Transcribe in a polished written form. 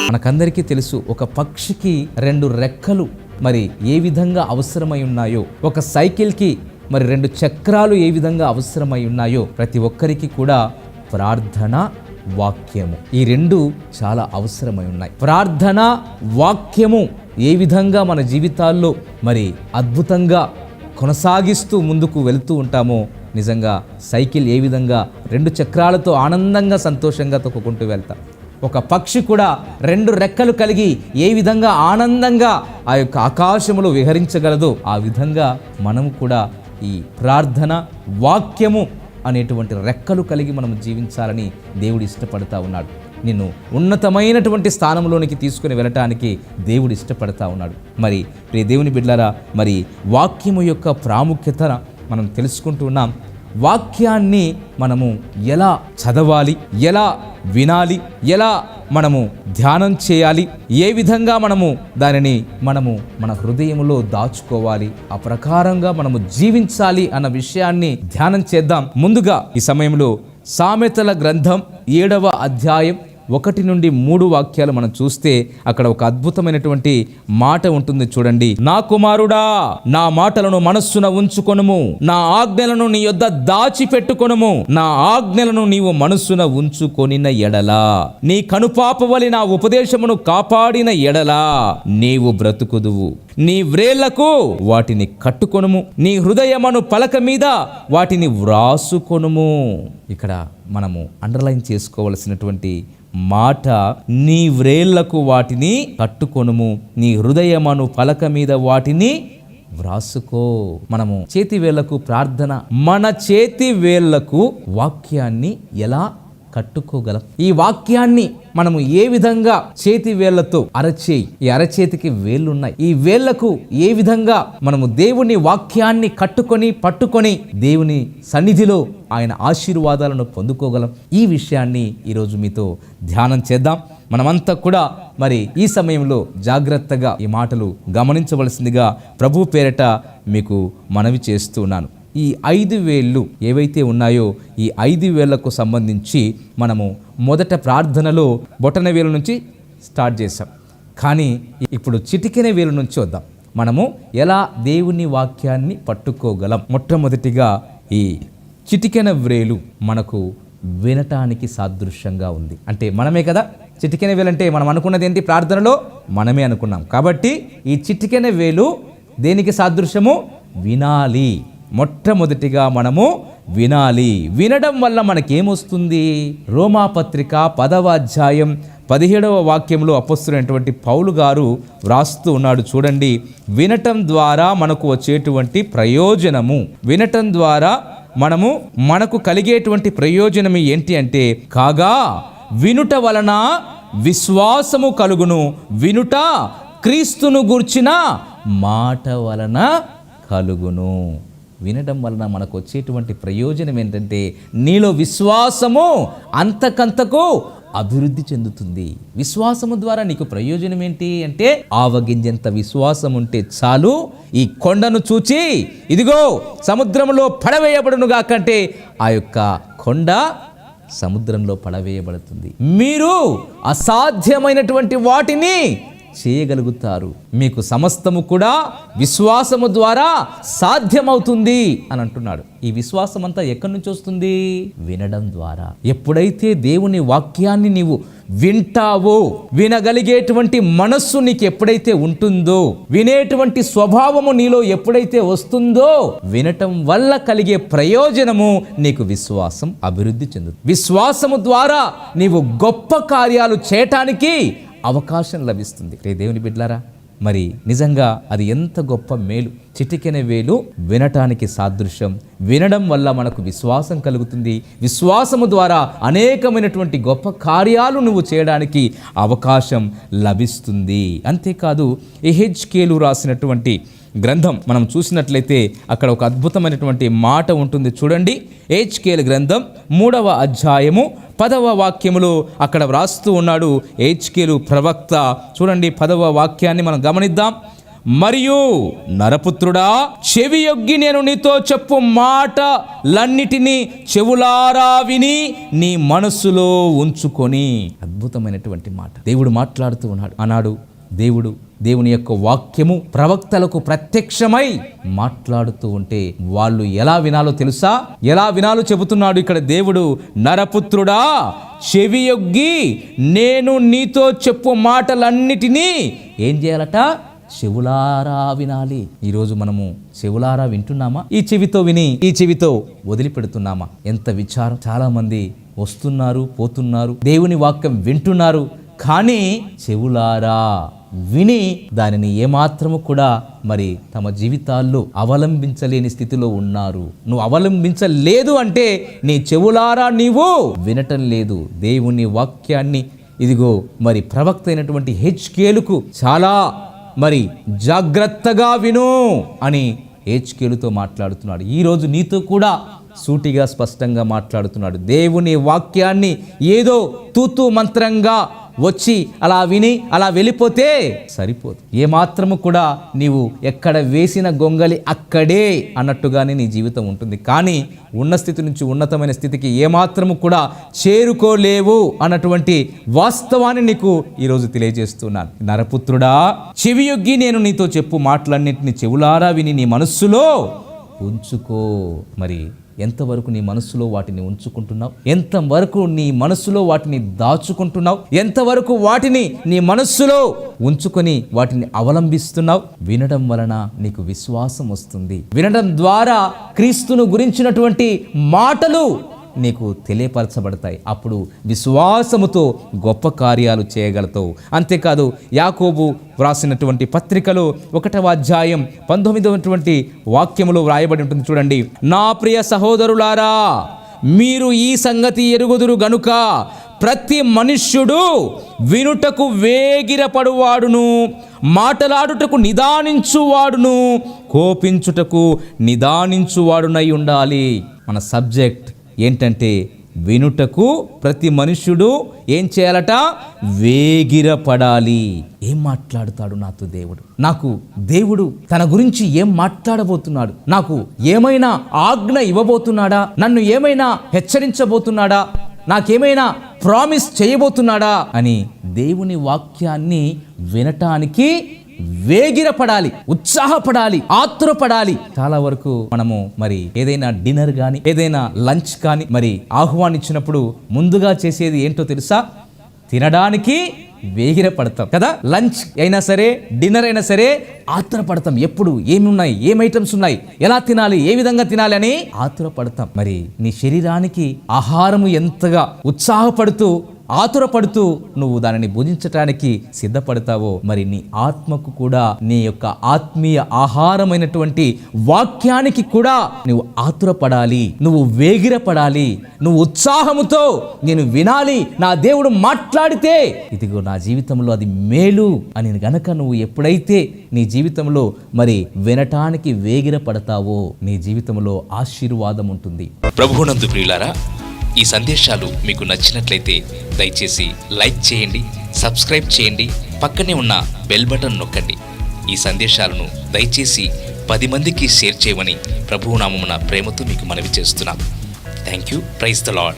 మనకందరికీ తెలుసు, ఒక పక్షికి 2 రెక్కలు మరి ఏ విధంగా అవసరమై ఉన్నాయో, ఒక సైకిల్కి మరి 2 చక్రాలు ఏ విధంగా అవసరమై ఉన్నాయో, ప్రతి ఒక్కరికి కూడా ప్రార్థన, వాక్యము, ఈ 2 చాలా అవసరమై ఉన్నాయి. ప్రార్థన, వాక్యము ఏ విధంగా మన జీవితాల్లో మరి అద్భుతంగా కొనసాగిస్తూ ముందుకు వెళ్తూ ఉంటామో, నిజంగా సైకిల్ ఏ విధంగా 2 చక్రాలతో ఆనందంగా సంతోషంగా తొక్కుకుంటూ వెళ్తాం, ఒక పక్షి కూడా 2 రెక్కలు కలిగి ఏ విధంగా ఆనందంగా ఆ యొక్క ఆకాశములో విహరించగలదో, ఆ విధంగా మనము కూడా ఈ ప్రార్థన, వాక్యము అనేటువంటి రెక్కలు కలిగి మనం జీవించాలని దేవుడు ఇష్టపడతా ఉన్నాడు. నిన్ను ఉన్నతమైనటువంటి స్థానంలోనికి తీసుకుని వెళ్ళటానికి దేవుడు ఇష్టపడతా ఉన్నాడు. మరి ప్రియ దేవుని బిడ్డలారా, మరి వాక్యము యొక్క ప్రాముఖ్యత మనం తెలుసుకుంటూ ఉన్నాం. వాక్యాన్ని మనము ఎలా చదవాలి, ఎలా వినాలి, ఎలా మనము ధ్యానం చేయాలి, ఏ విధంగా మనము దానిని మన హృదయంలో దాచుకోవాలి, ఆ ప్రకారంగా మనము జీవించాలి అన్న విషయాన్ని ధ్యానం చేద్దాం. ముందుగా ఈ సమయంలో సామెతల గ్రంథం 7వ అధ్యాయం 1 నుండి 3 వాక్యాలు మనం చూస్తే అక్కడ ఒక అద్భుతమైనటువంటి మాట ఉంటుంది. చూడండి. నా కుమారుడా, నా మాటలను మనస్సున ఉంచుకొనుము, నా ఆజ్ఞలను నీ యొద్ద దాచిపెట్టుకొనుము, నా ఆజ్ఞలను నీవు మనస్సున ఉంచుకొనిన ఎడలా, నీ కనుపాపవలి నా ఉపదేశమును కాపాడిన ఎడలా నీవు బ్రతుకుదువు. నీ వ్రేళ్లకు వాటిని కట్టుకొనుము, నీ హృదయమును పలక మీద వాటిని వ్రాసుకొనుము. ఇక్కడ మనము అండర్లైన్ చేసుకోవలసినటువంటి మాట, నీ వ్రేళ్లకు వాటిని కట్టుకొనుము, నీ హృదయమును పలక మీద వాటిని వ్రాసుకో. మనము చేతి వేళ్లకు ప్రార్థన, మన చేతి వేళ్లకు వాక్యాన్ని ఎలా కట్టుకోగలం? ఈ వాక్యాన్ని మనము ఏ విధంగా చేతి వేళ్లతో అరచేయి, ఈ అరచేతికి వేళ్ళు ఉన్నాయి, ఈ వేళ్లకు ఏ విధంగా మనము దేవుని వాక్యాన్ని కట్టుకొని పట్టుకొని దేవుని సన్నిధిలో ఆయన ఆశీర్వాదాలను పొందుకోగలం? ఈ విషయాన్ని ఈరోజు మీతో ధ్యానం చేద్దాం. మనమంతా కూడా మరి ఈ సమయంలో జాగ్రత్తగా ఈ మాటలు గమనించవలసిందిగా ప్రభు పేరట మీకు మనవి చేస్తున్నాను. ఈ 5 వేళ్ళు ఏవైతే ఉన్నాయో, ఈ 5 వేళ్లకు సంబంధించి మనము మొదట ప్రార్థనలో బొటన వేలు నుంచి స్టార్ట్ చేసాం. కానీ ఇప్పుడు చిటికెన వేలు నుంచి వద్దాం. మనము ఎలా దేవుని వాక్యాన్ని పట్టుకోగలం? మొట్టమొదటిగా ఈ చిటికెన వ్రేలు మనకు వినటానికి సాదృశ్యంగా ఉంది. అంటే మనమే కదా చిటికెన వేలు అంటే మనం అనుకున్నది ఏంటి? ప్రార్థనలో మనమే అనుకున్నాం. కాబట్టి ఈ చిటికెన వేలు దేనికి సాదృశ్యము? వినాలి. మొట్టమొదటిగా మనము వినాలి. వినడం వల్ల మనకేమొస్తుంది? రోమాపత్రిక 10వ అధ్యాయం 17వ వాక్యంలో అపొస్తలుడైనటువంటి పౌలు గారు వ్రాస్తూ ఉన్నాడు. చూడండి. వినటం ద్వారా మనకు వచ్చేటువంటి ప్రయోజనము, వినటం ద్వారా మనకు కలిగేటువంటి ప్రయోజనం ఏంటి అంటే, కాగా వినుట వలన విశ్వాసము కలుగును, వినుట క్రీస్తును గూర్చిన మాట వలన కలుగును. వినడం వలన మనకు వచ్చేటువంటి ప్రయోజనం ఏంటంటే, నీలో విశ్వాసము అంతకంతకు అభివృద్ధి చెందుతుంది. విశ్వాసము ద్వారా నీకు ప్రయోజనం ఏంటి అంటే, ఆవగింజంత విశ్వాసం ఉంటే చాలు, ఈ కొండను చూచి ఇదిగో సముద్రంలో పడవేయబడును గాకంటే ఆ యొక్క కొండ సముద్రంలో పడవేయబడుతుంది. మీరు అసాధ్యమైనటువంటి వాటిని చేయగలుగుతారు. మీకు సమస్తము కూడా విశ్వాసము ద్వారా సాధ్యమవుతుంది అని అంటున్నాడు. ఈ విశ్వాసం అంతా ఎక్కడి నుంచి వస్తుంది? వినడం ద్వారా. ఎప్పుడైతే దేవుని వాక్యాన్ని నీవు వింటావో, వినగలిగేటువంటి మనస్సు నీకు ఎప్పుడైతే ఉంటుందో, వినేటువంటి స్వభావము నీలో ఎప్పుడైతే వస్తుందో, వినటం వల్ల కలిగే ప్రయోజనము నీకు విశ్వాసం అభివృద్ధి చెందుతుంది. విశ్వాసము ద్వారా నీవు గొప్ప కార్యాలు చేయటానికి అవకాశం లభిస్తుంది. దేవుని బిడ్డలారా, మరి నిజంగా అది ఎంత గొప్ప మేలు. చిటికెన వేలు వినటానికి సాదృశ్యం. వినడం వల్ల మనకు విశ్వాసం కలుగుతుంది. విశ్వాసము ద్వారా అనేకమైనటువంటి గొప్ప కార్యాలు నువ్వు చేయడానికి అవకాశం లభిస్తుంది. అంతేకాదు, యెహెజ్కేలు రాసినటువంటి గ్రంథం మనం చూసినట్లయితే అక్కడ ఒక అద్భుతమైనటువంటి మాట ఉంటుంది. చూడండి. యెహెజ్కేలు గ్రంథం 3వ అధ్యాయము 10వ వాక్యములో అక్కడ వ్రాస్తూ ఉన్నాడు యెహెజ్కేలు ప్రవక్త. చూడండి 10వ వాక్యాన్ని మనం గమనిద్దాం. మరియు నరపుత్రుడా, చెవియొగ్గి నేను నీతో చెప్పు మాటలన్నిటినీ చెవులారా విని నీ మనస్సులో ఉంచుకొని. అద్భుతమైనటువంటి మాట దేవుడు మాట్లాడుతూ ఉన్నాడు. ఆనాడు దేవుని యొక్క వాక్యము ప్రవక్తలకు ప్రత్యక్షమై మాట్లాడుతూ ఉంటే వాళ్ళు ఎలా వినాలో తెలుసా? ఎలా వినాలో చెబుతున్నాడు ఇక్కడ దేవుడు. నరపుత్రుడా, చెవియొగ్గి నేను నీతో చెప్పు మాటలన్నిటినీ ఏం చేయాలట? చెవులారా వినాలి. ఈరోజు మనము చెవులారా వింటున్నామా? ఈ చెవితో విని ఈ చెవితో వదిలిపెడుతున్నామా? ఎంత విచారం. చాలా మంది వస్తున్నారు, పోతున్నారు, దేవుని వాక్యం వింటున్నారు, కానీ చెవులారా విని దానిని ఏమాత్రము కూడా మరి తమ జీవితాల్లో అవలంబించలేని స్థితిలో ఉన్నారు. నువ్వు అవలంబించలేదు అంటే నీ చెవులారా నీవు వినటం లేదు దేవుని వాక్యాన్ని. ఇదిగో మరి ప్రవక్త అయినటువంటి హెచ్కేలుకు చాలా మరి జాగ్రత్తగా విను అని హెచ్కేలుతో మాట్లాడుతున్నాడు. ఈరోజు నీతో కూడా సూటిగా స్పష్టంగా మాట్లాడుతున్నాడు. దేవుని వాక్యాన్ని ఏదో తూతూ మంత్రంగా వచ్చి అలా విని అలా వెళ్ళిపోతే సరిపోదు. ఏమాత్రము కూడా నీవు ఎక్కడ వేసిన గొంగలి అక్కడే అన్నట్టుగానే నీ జీవితం ఉంటుంది. కానీ ఉన్న స్థితి నుంచి ఉన్నతమైన స్థితికి ఏమాత్రము కూడా చేరుకోలేవు అన్నటువంటి వాస్తవాన్ని నీకు ఈరోజు తెలియజేస్తున్నాను. నరపుత్రుడా, చెవియొగ్గి నేను నీతో చెప్పు మాటలన్నింటినీ చెవులారా విని నీ మనస్సులో ఉంచుకో. మరి ఎంతవరకు నీ మనస్సులో వాటిని ఉంచుకుంటున్నావు? ఎంతవరకు నీ మనస్సులో వాటిని దాచుకుంటున్నావు? ఎంతవరకు వాటిని నీ మనస్సులో ఉంచుకొని వాటిని అవలంబిస్తున్నావు? వినడం వలన నీకు విశ్వాసం వస్తుంది. వినడం ద్వారా క్రీస్తును గురించినటువంటి మాటలు నీకు తెలియపరచబడతాయి. అప్పుడు విశ్వాసముతో గొప్ప కార్యాలు చేయగలుగుతావు. అంతేకాదు యాకోబు వ్రాసినటువంటి పత్రికలో 1వ అధ్యాయం 19వ వాక్యములో వ్రాయబడి ఉంటుంది. చూడండి. నా ప్రియ సహోదరులారా, మీరు ఈ సంగతి ఎరుగుదురు గనుక ప్రతి మనుష్యుడు వినుటకు వేగిరపడువాడును, మాటలాడుటకు నిదానించువాడును, కోపించుటకు నిదానించువాడునై ఉండాలి. మన సబ్జెక్ట్ ఏంటంటే వినుటకు ప్రతి మనుష్యుడు ఏం చేయాలట? వేగిరపడాలి. ఏం మాట్లాడుతాడు నాతో దేవుడు? నాకు దేవుడు తన గురించి ఏం మాట్లాడబోతున్నాడు? నాకు ఏమైనా ఆజ్ఞ ఇవ్వబోతున్నాడా? నన్ను ఏమైనా హెచ్చరించబోతున్నాడా? నాకేమైనా ప్రామిస్ చేయబోతున్నాడా అని దేవుని వాక్యాన్ని వినటానికి వేగిరపడాలి, ఉత్సాహపడాలి, ఆతురపడాలి. చాలా వరకు మనము మరి ఏదైనా డిన్నర్ కానీ ఏదైనా లంచ్ కానీ మరి ఆహ్వానించినప్పుడు ముందుగా చేసేది ఏంటో తెలుసా? తినడానికి వేగిరపడతాం కదా. లంచ్ అయినా సరే, డిన్నర్ అయినా సరే ఆతురపడతాం. ఎప్పుడు ఏమున్నాయి, ఏం ఐటమ్స్ ఉన్నాయి, ఎలా తినాలి, ఏ విధంగా తినాలి అని ఆతురపడతాం. మరి నీ శరీరానికి ఆహారము ఎంతగా ఉత్సాహపడుతూ ఆతురపడుతూ నువ్వు దానిని భుజించటానికి సిద్ధపడతావో, మరి నీ ఆత్మకు కూడా నీ యొక్క ఆత్మీయ ఆహారమైనటువంటి వాక్యానికి కూడా నువ్వు ఆతురపడాలి, నువ్వు వేగిరపడాలి, నువ్వు ఉత్సాహముతో నేను వినాలి. నా దేవుడు మాట్లాడితే ఇదిగో నా జీవితంలో అది మేలు అని గనక నువ్వు ఎప్పుడైతే నీ జీవితంలో మరి వినటానికి వేగిరపడతావో నీ జీవితంలో ఆశీర్వాదం ఉంటుంది. ప్రభువునందు ప్రియులారా, ఈ సందేశాలు మీకు నచ్చినట్లయితే దయచేసి లైక్ చేయండి, సబ్స్క్రైబ్ చేయండి, పక్కనే ఉన్న బెల్ బటన్ నొక్కండి. ఈ సందేశాలను దయచేసి 10 మందికి షేర్ చేయమని ప్రభువు నామమున ప్రేమతో మీకు మనవి చేస్తున్నాను. Thank you. Praise the lord.